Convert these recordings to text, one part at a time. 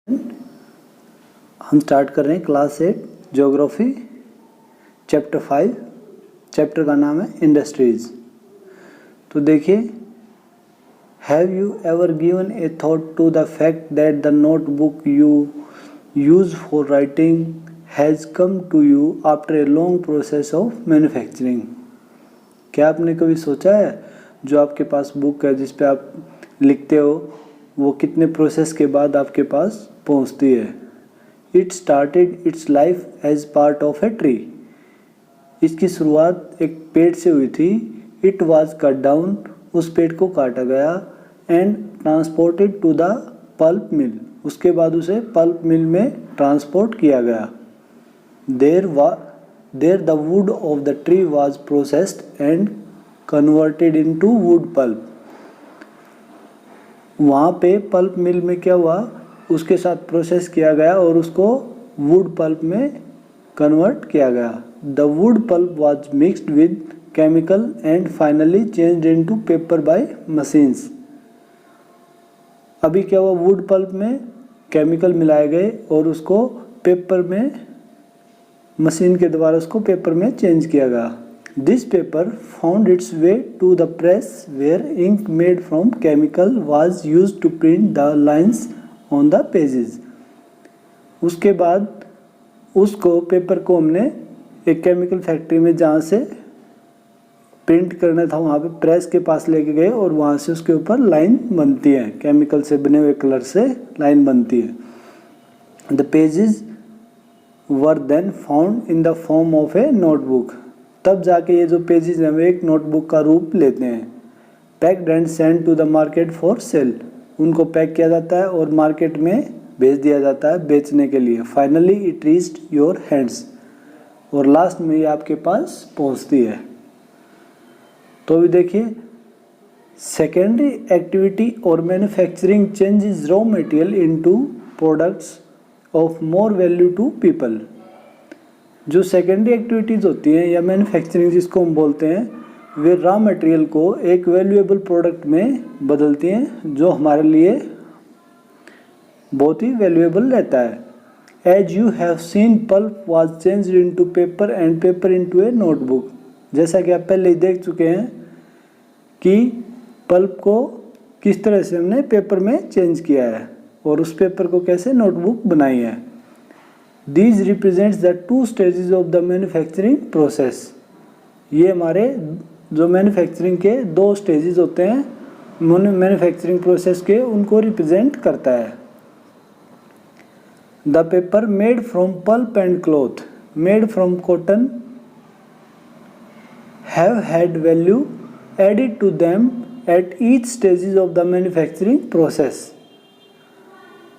हम स्टार्ट कर रहे हैं क्लास 8 ज्योग्राफी चैप्टर 5। चैप्टर का नाम है इंडस्ट्रीज। तो देखिए, have you ever given a thought to the fact that the notebook you use for writing has come to you after a long process of manufacturing. क्या आपने कभी सोचा है जो आपके पास बुक है जिस पे आप लिखते हो वो कितने प्रोसेस के बाद आपके पास पहुंचती है। It started its life as part of a tree. इसकी शुरुआत एक पेड़ से हुई थी। इट वॉज कट डाउन, उस पेड़ को काटा गया। And transported to the pulp mill, उसके बाद उसे पल्प मिल में ट्रांसपोर्ट किया गया। There the wood of the tree was processed and converted into wood pulp. वहाँ पे पल्प मिल में क्या हुआ, उसके साथ प्रोसेस किया गया और उसको वुड पल्प में कन्वर्ट किया गया। The wood pulp was mixed with chemical and finally changed into paper by machines. अभी क्या हुआ, वुड पल्प में केमिकल मिलाए गए और उसको पेपर में मशीन के द्वारा उसको पेपर में चेंज किया गया। This paper found its way to the press where ink made from chemical was used to print the lines on the pages. उसके बाद उसको पेपर को हमने एक केमिकल फैक्ट्री में जहाँ से प्रिंट करना था वहाँ पे प्रेस के पास लेके गए और वहाँ से उसके ऊपर लाइन बनती है, केमिकल से बने हुए कलर से लाइन बनती है। The pages were then found in the form of a notebook. तब जाके ये जो पेजेस हैं वो एक नोटबुक का रूप लेते हैं। Packed and send to the market for sale, उनको पैक किया जाता है और मार्केट में भेज दिया जाता है बेचने के लिए। Finally it reached your hands, और लास्ट में ये आपके पास पहुंचती है। तो अभी देखिए, सेकेंडरी एक्टिविटी और manufacturing changes raw material into products of more value to people. जो सेकेंडरी एक्टिविटीज़ होती हैं या मैन्युफैक्चरिंग जिसको हम बोलते हैं, वे रॉ मटेरियल को एक वैल्यूएबल प्रोडक्ट में बदलती हैं जो हमारे लिए बहुत ही वैल्यूएबल रहता है। As you have seen, pulp was changed into paper and paper into a notebook. जैसा कि आप पहले ही देख चुके हैं कि पल्प को किस तरह से हमने पेपर में चेंज किया है और उस पेपर को कैसे नोटबुक बनाई है। These represents the two stages of the manufacturing process. ये हमारे जो मैन्युफैक्चरिंग के दो स्टेजेस होते हैं मैन्युफैक्चरिंग प्रोसेस के, उनको रिप्रेजेंट करता है। The paper made from pulp and cloth made from cotton have had value added to them at each stages of the manufacturing process.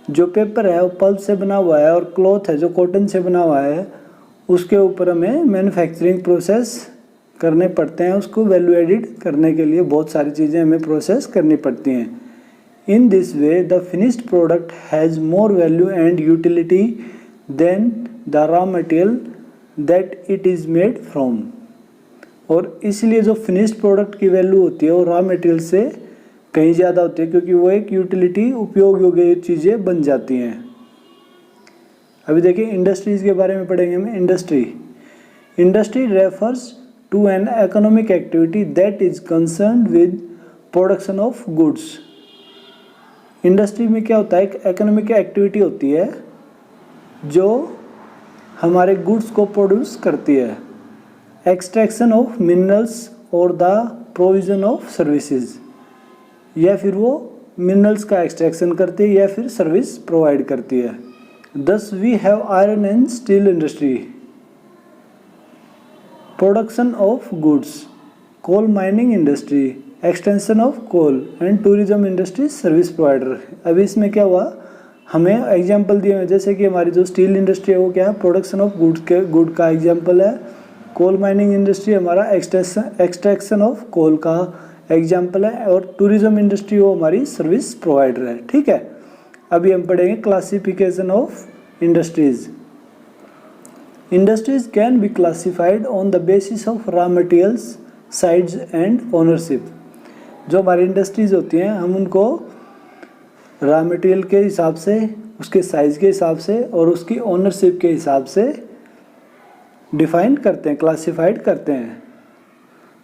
जो पेपर है वो पल्प से बना हुआ है और क्लॉथ है जो कॉटन से बना हुआ है, उसके ऊपर हमें मैन्युफैक्चरिंग प्रोसेस करने पड़ते हैं। उसको वैल्यू एडिड करने के लिए बहुत सारी चीज़ें हमें प्रोसेस करनी पड़ती हैं। In this way the finished product has more value and utility than the raw material that it is made from. और इसलिए जो फिनिश्ड प्रोडक्ट की वैल्यू होती है वो रॉ मटेरियल से कहीं ज़्यादा होती है, क्योंकि वो एक यूटिलिटी उपयोग योग्य चीज़ें बन जाती हैं। अभी देखिए, इंडस्ट्रीज़ के बारे में पढ़ेंगे हम। Industry refers to an economic activity that is concerned with production of goods. Industry में क्या होता है, एक इकोनॉमिक एक्टिविटी होती है जो हमारे गुड्स को प्रोड्यूस करती है। एक्सट्रैक्शन ऑफ मिनरल्स और द प्रोविजन ऑफ सर्विसेज, या फिर वो मिनरल्स का एक्सट्रैक्शन करती है या फिर सर्विस प्रोवाइड करती है। Thus we have iron and steel industry, production of goods, coal mining industry, extension of coal and tourism industry service provider. अभी इसमें क्या हुआ, हमें एग्जाम्पल दिए हुए, जैसे कि हमारी जो स्टील इंडस्ट्री है वो क्या है, प्रोडक्शन ऑफ गुड का एग्जाम्पल है। कोल माइनिंग इंडस्ट्री हमारा एक्सट्रैक्शन ऑफ कोल का एग्जाम्पल है, और टूरिज्म इंडस्ट्री वो हमारी सर्विस प्रोवाइडर है। ठीक है, अभी हम पढ़ेंगे classification of industries. Industries can be classified on the basis of raw materials, size and ownership. जो हमारी इंडस्ट्रीज होती हैं हम उनको रॉ मटेरियल के हिसाब से उसके साइज़ के हिसाब से और उसकी ओनरशिप के हिसाब से डिफाइन करते हैं, क्लासिफाइड करते हैं।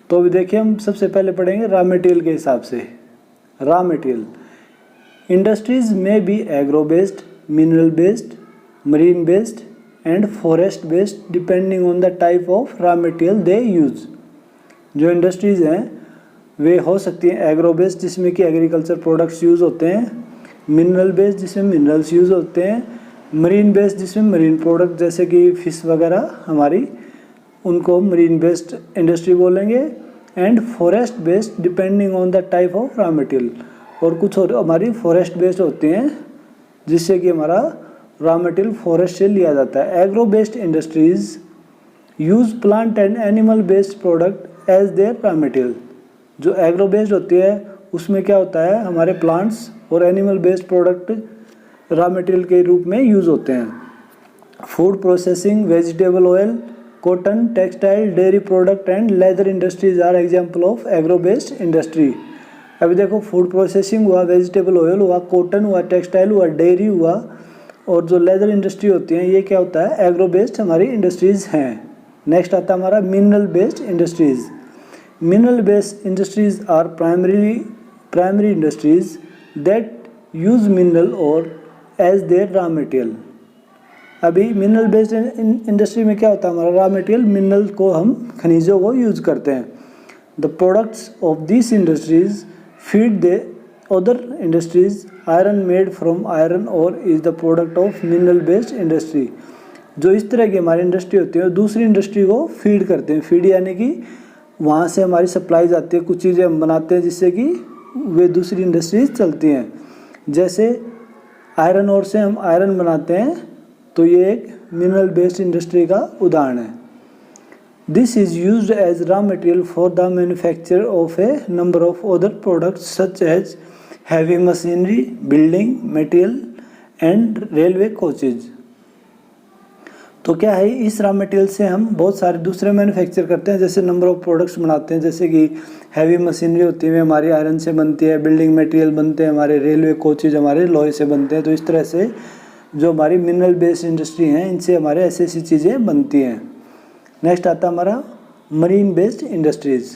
तो अभी देखिए हम सबसे पहले पढ़ेंगे रॉ मटेरियल के हिसाब से। रॉ मटेरियल, इंडस्ट्रीज में be agro based, mineral based, marine based and forest based depending on the type of raw material they use. जो इंडस्ट्रीज हैं वे हो सकती हैं एग्रो बेस्ड जिसमें कि एग्रीकल्चर प्रोडक्ट्स यूज़ होते हैं, मिनरल बेस्ड जिसमें मिनरल्स यूज़ होते हैं, मरीन बेस्ड जिसमें मरीन प्रोडक्ट जैसे कि फ़िश वगैरह हमारी, उनको मरीन बेस्ड इंडस्ट्री बोलेंगे, and forest based depending on the type of raw material. और कुछ और हमारी फॉरेस्ट बेस्ड होती हैं जिससे कि हमारा रॉ मटेरियल फॉरेस्ट से लिया जाता है। Agro based industries use plant and animal based product as their raw material. जो एग्रो बेस्ड होती है उसमें क्या होता है, हमारे प्लांट्स और animal based product raw material के रूप में यूज़ होते हैं। Food processing, vegetable oil, cotton, textile, dairy product and leather industries are example of agro based industry. अभी देखो फूड प्रोसेसिंग हुआ, वेजिटेबल ऑयल हुआ, कॉटन हुआ, टेक्सटाइल हुआ, डेयरी हुआ और जो लेदर इंडस्ट्री होती है ये क्या होता है, एग्रो बेस्ड हमारी इंडस्ट्रीज़ हैं। नेक्स्ट आता है हमारा mineral based industries. Mineral based industries are primary industries that use mineral ore as their raw material. अभी मिनरल बेस्ड इंडस्ट्री में क्या होता है, हमारा रॉ मटेरियल मिनरल को हम खनिजों को यूज़ करते हैं। The products of this industries feed the other industries. Iron made from iron ore is the product of mineral based industry. जो इस तरह की हमारी इंडस्ट्री होती है दूसरी इंडस्ट्री को फीड करते हैं। फीड यानी कि वहाँ से हमारी सप्लाई जाती है, कुछ चीज़ें हम बनाते हैं जिससे कि वे दूसरी इंडस्ट्रीज चलती हैं। जैसे आयरन ओर से हम आयरन बनाते हैं तो ये एक मिनरल बेस्ड इंडस्ट्री का उदाहरण है। This is used as raw material for the manufacture of a number of other products such as heavy machinery, building material and railway coaches. तो क्या है, इस रॉ मटेरियल से हम बहुत सारे दूसरे मैन्युफैक्चर करते हैं, जैसे नंबर ऑफ प्रोडक्ट्स बनाते हैं, जैसे कि हैवी मशीनरी होती है हमारी आयरन से बनती है, बिल्डिंग मटेरियल बनते हैं हमारे, रेलवे कोचेज हमारे लोहे से बनते हैं। तो इस तरह से जो हमारी मिनरल बेस्ड इंडस्ट्री हैं इनसे हमारे ऐसी ऐसी चीज़ें बनती हैं। नेक्स्ट आता है हमारा marine based industries.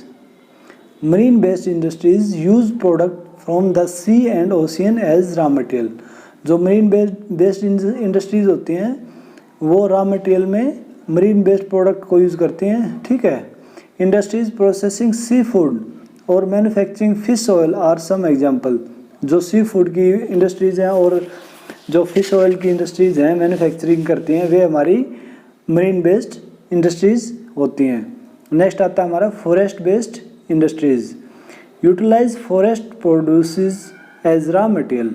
Marine based industries use product from the sea and ocean as raw material. जो मरीन बेस्ड इंडस्ट्रीज होती हैं वो रॉ मटेरियल में मरीन बेस्ड प्रोडक्ट को यूज़ करती हैं, ठीक है। इंडस्ट्रीज प्रोसेसिंग सी फूड और manufacturing fish oil are some example. जो सी फूड की इंडस्ट्रीज़ हैं और जो फिश ऑयल की इंडस्ट्रीज़ हैं मैन्युफैक्चरिंग करती हैं वे हमारी मरीन बेस्ड इंडस्ट्रीज़ होती हैं। नेक्स्ट आता है हमारा forest based industries. Utilise forest produces as raw material.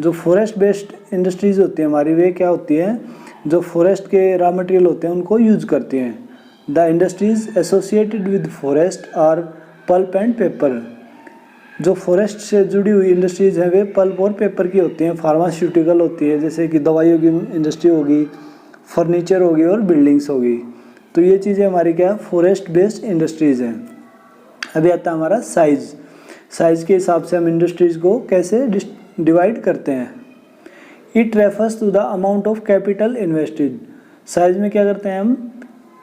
जो फॉरेस्ट बेस्ड इंडस्ट्रीज़ होती हैं हमारी वे क्या होती हैं, जो फॉरेस्ट के रॉ मटेरियल होते हैं उनको यूज़ करती हैं। The industries associated with forest are pulp and paper. जो फॉरेस्ट से जुड़ी हुई इंडस्ट्रीज़ हैं वे पल्प और पेपर की होती हैं। फार्मास्यूटिकल होती है, जैसे कि दवाइयों की इंडस्ट्री होगी, फर्नीचर होगी और बिल्डिंग्स होगी। तो ये चीज़ें हमारी क्या है, फॉरेस्ट बेस्ड इंडस्ट्रीज़ हैं। अभी आता है हमारा साइज़। साइज़ के हिसाब से हम इंडस्ट्रीज़ को कैसे डिवाइड करते हैं। It refers to the amount of capital invested. Size में क्या करते हैं हम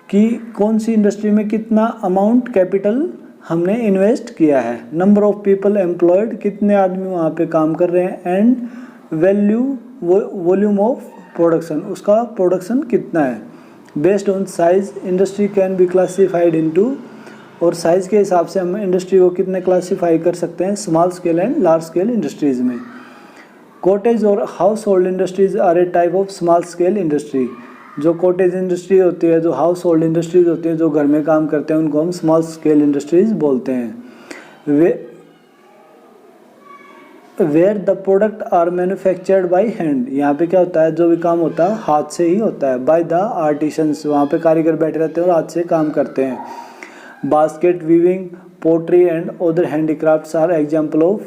कि कौन सी इंडस्ट्री में कितना अमाउंट कैपिटल हमने इन्वेस्ट किया है, नंबर ऑफ पीपल एम्प्लॉयड, कितने आदमी वहाँ पे काम कर रहे हैं, एंड वॉल्यूम ऑफ प्रोडक्शन, उसका प्रोडक्शन कितना है। Based on size industry can be classified into, और साइज़ के हिसाब से हम इंडस्ट्री को कितने क्लासीफाई कर सकते हैं, small scale and large scale industries में। कॉटेज और household industries are a type of small scale industry. जो कॉटेज इंडस्ट्री होती है, जो हाउस होल्ड इंडस्ट्रीज होती है, जो घर में काम करते हैं, उनको हम स्मॉल स्केल इंडस्ट्रीज बोलते हैं। Where the product are manufactured by hand. यहाँ पे क्या होता है, जो भी काम होता है हाथ से ही होता है। बाय द आर्टिसंस, वहाँ पे कारीगर बैठे रहते हैं और हाथ से काम करते हैं। Basket weaving, pottery and other handicrafts are example of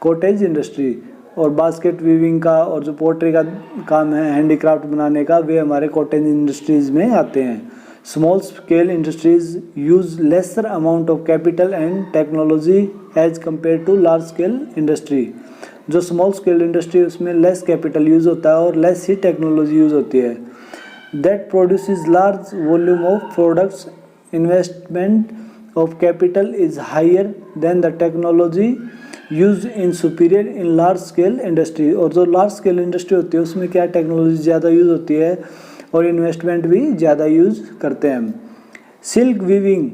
cottage industry. और बास्केट वीविंग का और जो पोट्री का काम है, हैंडीक्राफ्ट बनाने का, वे हमारे कॉटेज इंडस्ट्रीज़ में आते हैं। Small scale industries use lesser amount of capital and technology as compare to large scale industry. जो स्मॉल स्केल इंडस्ट्री उसमें लेस कैपिटल यूज़ होता है और लेस ही टेक्नोलॉजी यूज़ होती है। That produces large volume of products, investment of capital is higher than the technology use in superior in large scale industry. और जो लार्ज स्केल इंडस्ट्री होती है उसमें क्या टेक्नोलॉजी ज़्यादा यूज़ होती है और इन्वेस्टमेंट भी ज़्यादा यूज़ करते हैं। Silk weaving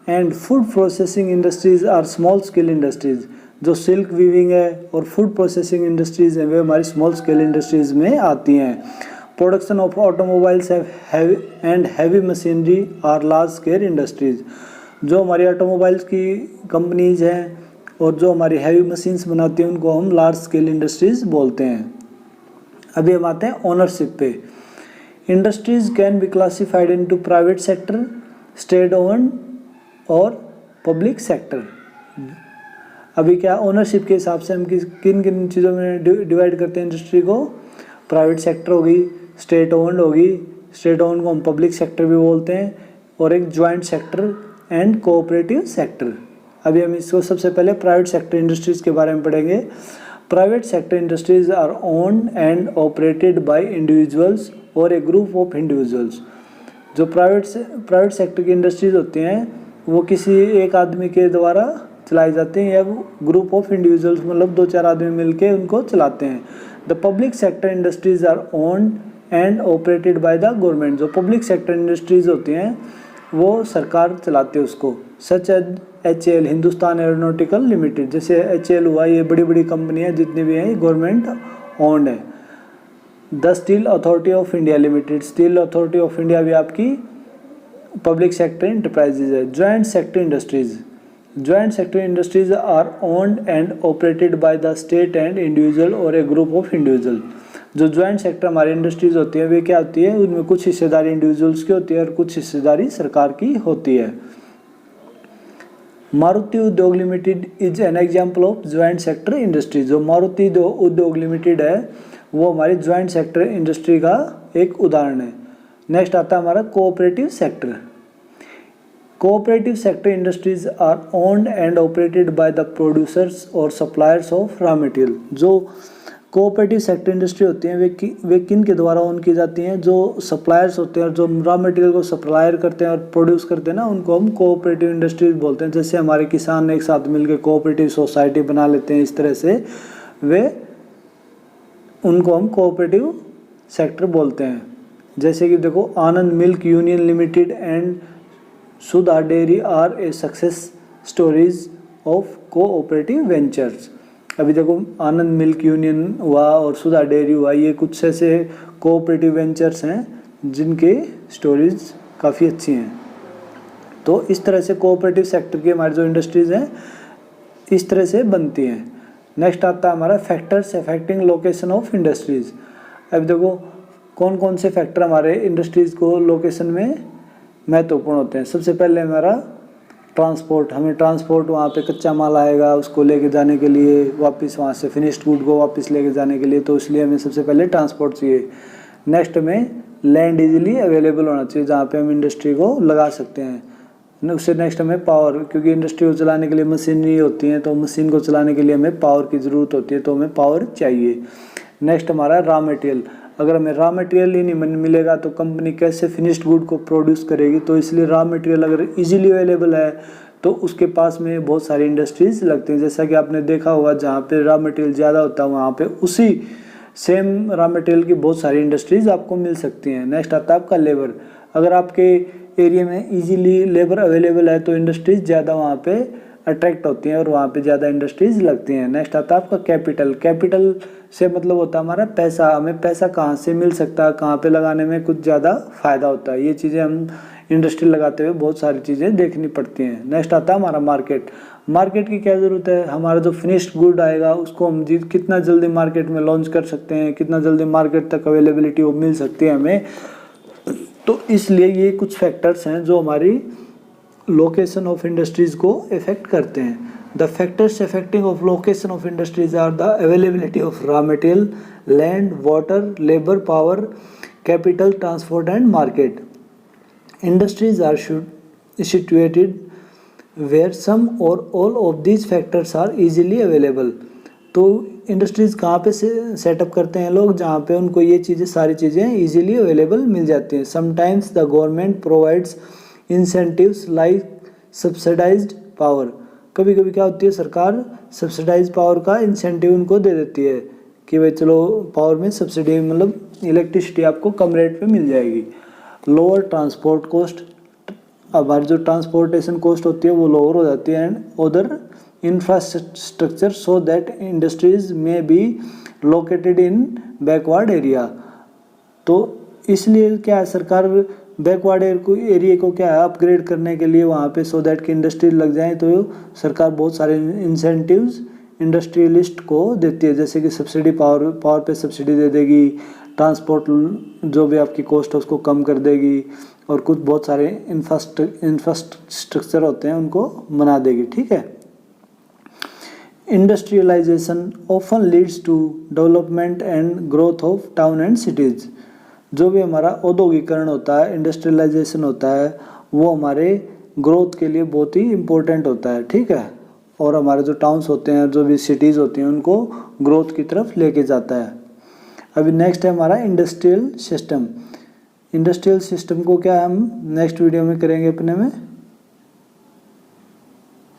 and food processing industries are small scale industries. जो सिल्क वीविंग है और फूड प्रोसेसिंग इंडस्ट्रीज हैं वे हमारी स्मॉल स्केल इंडस्ट्रीज में आती हैं। Production of automobiles and heavy machinery are large scale industries. जो हमारी ऑटोमोबाइल्स की कंपनीज हैं और जो हमारी हैवी मशीन्स बनाती हैं उनको हम लार्ज स्केल इंडस्ट्रीज बोलते हैं। अभी हम आते हैं ओनरशिप पे। Industries can be classified into private sector, state owned और पब्लिक सेक्टर। अभी क्या ओनरशिप के हिसाब से हम किन किन चीज़ों में डिवाइड करते हैं इंडस्ट्री को? प्राइवेट सेक्टर होगी, स्टेट ओन्ड होगी, स्टेट ओन्ड को हम पब्लिक सेक्टर भी बोलते हैं, और एक joint sector and cooperative sector. अभी हम इसको सबसे पहले प्राइवेट सेक्टर इंडस्ट्रीज़ के बारे में पढ़ेंगे। Private sector industries are owned and operated by individuals और ए ग्रुप ऑफ इंडिविजुअल्स। जो प्राइवेट सेक्टर की इंडस्ट्रीज होती हैं वो किसी एक आदमी के द्वारा चलाई जाती हैं या ग्रुप ऑफ इंडिविजुअल्स, मतलब 2-4 आदमी मिलके उनको चलाते हैं। The public sector industries are owned and operated by the government. जो पब्लिक सेक्टर इंडस्ट्रीज होती हैं वो सरकार चलाती है उसको, such as HAL Hindustan Aeronautical Limited. जैसे HAL हुआ, ये बड़ी बड़ी कंपनियां जितनी भी हैं गवर्नमेंट ओन्ड है। The Steel Authority of India Limited, Steel Authority of India भी आपकी पब्लिक सेक्टर इंटरप्राइजेज है। Joint sector industries, joint sector industries are owned and operated by the state and individual और ए ग्रुप ऑफ इंडिविजुअल। जो joint sector हमारी industries होती है वे क्या होती है, उनमें कुछ हिस्सेदारी इंडिविजुअल्स की होती है और कुछ हिस्सेदारी सरकार की होती है। मारुति उद्योग limited is an example of joint sector industry. जो मारुति उद्योग लिमिटेड है वो हमारी ज्वाइंट सेक्टर इंडस्ट्री का एक उदाहरण है। नेक्स्ट आता है हमारा cooperative sector. Cooperative sector industries are owned and operated by the producers और सप्लायर्स ऑफ रॉ मटेरियल। जो कोऑपरेटिव सेक्टर इंडस्ट्री होती हैं वे किन के द्वारा ओन की जाती हैं? जो सप्लायर्स होते हैं और जो रॉ मटेरियल को सप्लायर करते हैं और प्रोड्यूस करते हैं ना, उनको हम कोऑपरेटिव इंडस्ट्रीज बोलते हैं। जैसे हमारे किसान एक साथ मिलकर कोऑपरेटिव सोसाइटी बना लेते हैं, इस तरह से वे उनको हम कोऑपरेटिव सेक्टर बोलते हैं। जैसे कि देखो, Anand milk union limited and Sudha dairy are a success stories of cooperative ventures. अभी देखो, आनंद मिल्क यूनियन हुआ और सुधा डेयरी हुआ, ये कुछ ऐसे कोऑपरेटिव वेंचर्स हैं जिनके स्टोरीज काफ़ी अच्छी हैं। तो इस तरह से कोऑपरेटिव सेक्टर की हमारी जो इंडस्ट्रीज़ हैं इस तरह से बनती हैं। नेक्स्ट आता है हमारा factors affecting location of industries. अब देखो कौन कौन से फैक्टर हमारे इंडस्ट्रीज़ को लोकेशन में महत्वपूर्ण होते हैं। सबसे पहले हमारा ट्रांसपोर्ट, हमें ट्रांसपोर्ट, वहाँ पे कच्चा माल आएगा उसको लेके जाने के लिए, वापस वहाँ से फिनिश्ड गुड को वापस लेके जाने के लिए, तो इसलिए हमें सबसे पहले ट्रांसपोर्ट चाहिए। नेक्स्ट हमें लैंड इजीली अवेलेबल होना चाहिए जहाँ पे हम इंडस्ट्री को लगा सकते हैं। उससे नेक्स्ट हमें पावर, क्योंकि इंडस्ट्री को चलाने के लिए मशीनरी होती हैं, तो मशीन को चलाने के लिए हमें पावर की ज़रूरत होती है, तो हमें पावर चाहिए। नेक्स्ट हमारा रॉ मटेरियल, अगर हमें रॉ मटेरियल ही नहीं मिलेगा तो कंपनी कैसे फिनिश्ड गुड को प्रोड्यूस करेगी। तो इसलिए रॉ मटेरियल अगर इजीली अवेलेबल है तो उसके पास में बहुत सारी इंडस्ट्रीज लगती हैं। जैसा कि आपने देखा होगा, जहाँ पे रॉ मटेरियल ज़्यादा होता है वहाँ पे उसी सेम रॉ मटेरियल की बहुत सारी इंडस्ट्रीज आपको मिल सकती हैं। नेक्स्ट आता है आपका लेबर, अगर आपके एरिया में इजीली लेबर अवेलेबल है तो इंडस्ट्रीज ज़्यादा वहाँ पे अट्रैक्ट होती हैं और वहाँ पे ज़्यादा इंडस्ट्रीज लगती हैं। नेक्स्ट आता है आपका कैपिटल। कैपिटल से मतलब होता है हमारा पैसा, हमें पैसा कहाँ से मिल सकता है, कहाँ पे लगाने में कुछ ज़्यादा फ़ायदा होता है। ये चीज़ें हम इंडस्ट्री लगाते हुए बहुत सारी चीज़ें देखनी पड़ती हैं। नेक्स्ट आता है हमारा मार्केट। मार्केट की क्या ज़रूरत है, हमारा जो फिनिश्ड गुड आएगा उसको हम कितना जल्दी मार्केट में लॉन्च कर सकते हैं, कितना जल्दी मार्केट तक अवेलेबिलिटी वो मिल सकती है हमें। तो इसलिए ये कुछ फैक्टर्स हैं जो हमारी लोकेशन ऑफ इंडस्ट्रीज़ को इफेक्ट करते हैं। The factors affecting of location of industries are the availability of raw material, land, water, labour, power, capital, transport and market. Industries are situated where some or all of these factors are easily available। तो industries कहाँ पे setup करते हैं लोग, जहाँ पे उनको ये चीज़ें सारी चीज़ें इजीली अवेलेबल मिल जाती हैं। Sometimes the government provides incentives like subsidised power. कभी कभी क्या होती है, सरकार सब्सिडाइज पावर का इंसेंटिव उनको दे देती है कि भाई चलो पावर में सब्सिडी, मतलब इलेक्ट्रिसिटी आपको कम रेट पे मिल जाएगी। लोअर ट्रांसपोर्ट कॉस्ट, हमारी जो ट्रांसपोर्टेशन कॉस्ट होती है वो लोअर हो जाती है। And other infrastructure so that industries में be located in backward area. तो इसलिए क्या है, सरकार बैकवर्ड एरिया को क्या है अपग्रेड करने के लिए वहाँ पे सो दैट कि इंडस्ट्री लग जाए, तो सरकार बहुत सारे इंसेंटिव्स इंडस्ट्रियलिस्ट को देती है, जैसे कि सब्सिडी, पावर पे सब्सिडी दे देगी, ट्रांसपोर्ट जो भी आपकी कॉस्ट है उसको कम कर देगी, और कुछ बहुत सारे इंफ्रास्ट्रक्चर होते हैं उनको बना देगी। ठीक है। Industrialisation often leads to development and growth of town and cities. जो भी हमारा औद्योगिकरण होता है, इंडस्ट्रियलाइजेशन होता है, वो हमारे ग्रोथ के लिए बहुत ही इम्पोर्टेंट होता है। ठीक है। और हमारे जो टाउन्स होते हैं, जो भी सिटीज़ होती हैं, उनको ग्रोथ की तरफ लेके जाता है। अभी नेक्स्ट है हमारा इंडस्ट्रियल सिस्टम। इंडस्ट्रियल सिस्टम को क्या हम नेक्स्ट वीडियो में करेंगे अपने में।